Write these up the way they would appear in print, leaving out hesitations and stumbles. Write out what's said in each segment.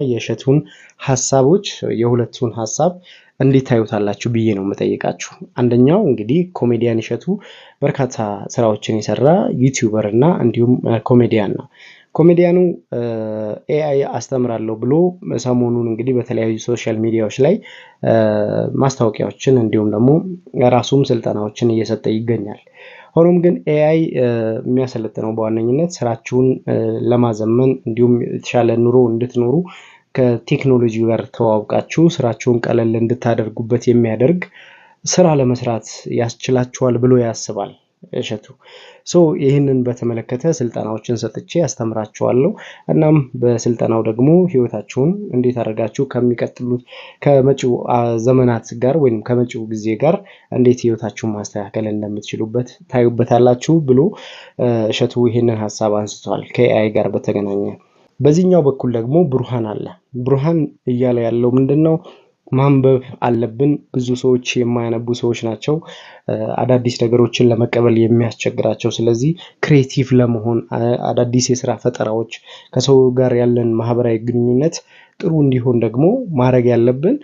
የእሸቱን ሐሳቦች የሁለቱን ሐሳብ እንዴት ታዩታላችሁ ብዬ ነው የምጠይቃችሁ። አንደኛው እንግዲህ ኮሜዲያን እሸቱ በርካታ ስራዎችን የሰራ ዩቲዩበር እና እንዲሁም ኮሜዲያን ነው። ኮሜዲያኑ ኤአይ አስተምራለሁ ብሎ ሰሞኑን እንግዲህ በተለያዩ ሶሻል ሚዲያዎች ላይ ማስታወቂያዎችን እንዲሁም ደግሞ ራሱም ስልጠናዎችን እየሰጠ ይገኛል። ሆኖም ግን ኤአይ የሚያሰለጥነው በዋነኝነት ስራችሁን ለማዘመን እንዲሁም የተሻለ ኑሮ እንድትኖሩ ከቴክኖሎጂ ጋር ተዋውቃችሁ ስራችሁን ቀለል እንድታደርጉበት የሚያደርግ ስራ ለመስራት ያስችላችኋል ብሎ ያስባል እሸቱ። ይህንን በተመለከተ ስልጠናዎችን ሰጥቼ አስተምራችኋለሁ። እናም በስልጠናው ደግሞ ህይወታችሁን እንዴት አድርጋችሁ ከሚቀጥሉት ከመጪው ዘመናት ጋር ወይም ከመጪው ጊዜ ጋር እንዴት ህይወታችሁን ማስተካከል እንደምትችሉበት ታዩበታላችሁ ብሎ እሸቱ ይህንን ሐሳብ አንስቷል ከኤአይ ጋር በተገናኘ። በዚህኛው በኩል ደግሞ ብሩሃን አለ። ብሩሃን እያለ ያለው ምንድነው? ማንበብ አለብን። ብዙ ሰዎች የማያነቡ ሰዎች ናቸው አዳዲስ ነገሮችን ለመቀበል የሚያስቸግራቸው። ስለዚህ ክሬቲቭ ለመሆን አዳዲስ የስራ ፈጠራዎች ከሰው ጋር ያለን ማህበራዊ ግንኙነት ጥሩ እንዲሆን ደግሞ ማድረግ ያለብን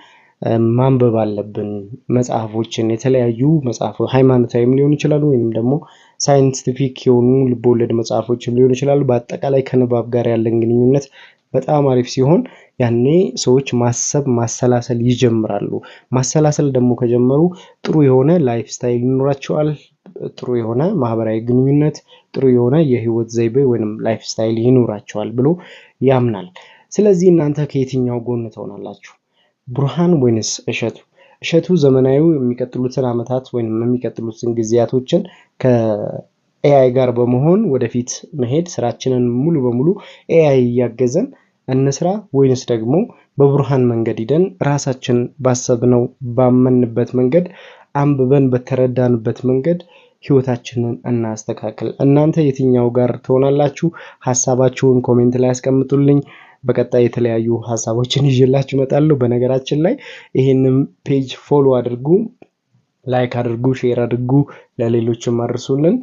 ማንበብ አለብን። መጽሐፎችን የተለያዩ መጽሐፎች ሃይማኖታዊም ሊሆኑ ይችላሉ ወይንም ደግሞ ሳይንቲፊክ የሆኑ ልቦለድ መጽሐፎችም ሊሆኑ ይችላሉ። በአጠቃላይ ከንባብ ጋር ያለን ግንኙነት በጣም አሪፍ ሲሆን ያኔ ሰዎች ማሰብ ማሰላሰል ይጀምራሉ። ማሰላሰል ደግሞ ከጀመሩ ጥሩ የሆነ ላይፍ ስታይል ይኖራቸዋል። ጥሩ የሆነ ማህበራዊ ግንኙነት፣ ጥሩ የሆነ የህይወት ዘይቤ ወይንም ላይፍ ስታይል ይኖራቸዋል ብሎ ያምናል። ስለዚህ እናንተ ከየትኛው ጎን ትሆናላችሁ? ብሩሃን ወይንስ እሸቱ? እሸቱ ዘመናዊ የሚቀጥሉትን ዓመታት ወይም የሚቀጥሉትን ጊዜያቶችን ከኤአይ ጋር በመሆን ወደፊት መሄድ ስራችንን ሙሉ በሙሉ ኤአይ እያገዘን እንስራ ወይንስ ደግሞ በብሩሃን መንገድ ሂደን ራሳችን ባሰብነው ባመንበት መንገድ አንብበን በተረዳንበት መንገድ ህይወታችንን እናስተካክል? እናንተ የትኛው ጋር ትሆናላችሁ? ሐሳባችሁን ኮሜንት ላይ አስቀምጡልኝ። በቀጣይ የተለያዩ ሐሳቦችን ይዤላችሁ እመጣለሁ። በነገራችን ላይ ይሄንን ፔጅ ፎሎ አድርጉ፣ ላይክ አድርጉ፣ ሼር አድርጉ፣ ለሌሎችም አድርሱልን።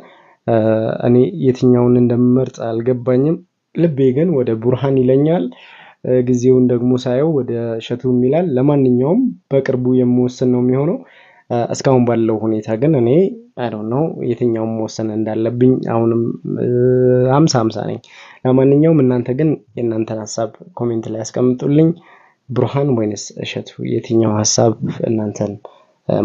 እኔ የትኛውን እንደምመርጥ አልገባኝም። ልቤ ግን ወደ ብሩሃን ይለኛል። ጊዜውን ደግሞ ሳየው ወደ እሸቱም ይላል። ለማንኛውም በቅርቡ የምወስን ነው የሚሆነው። እስካሁን ባለው ሁኔታ ግን እኔ አይ ዶንት ኖ የትኛውን መወሰን እንዳለብኝ አሁንም 50-50 ነኝ። ለማንኛውም እናንተ ግን የእናንተን ሐሳብ ኮሜንት ላይ አስቀምጡልኝ። ብሩሃን ወይንስ እሸቱ? የትኛው ሐሳብ እናንተን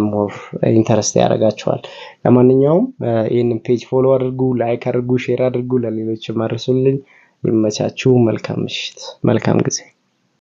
ሞር ኢንተረስት ያደርጋችኋል? ለማንኛውም ይህንን ፔጅ ፎሎ አድርጉ፣ ላይክ አድርጉ፣ ሼር አድርጉ፣ ለሌሎችም አድርሱልኝ። ይመቻችሁ። መልካም ምሽት፣ መልካም ጊዜ።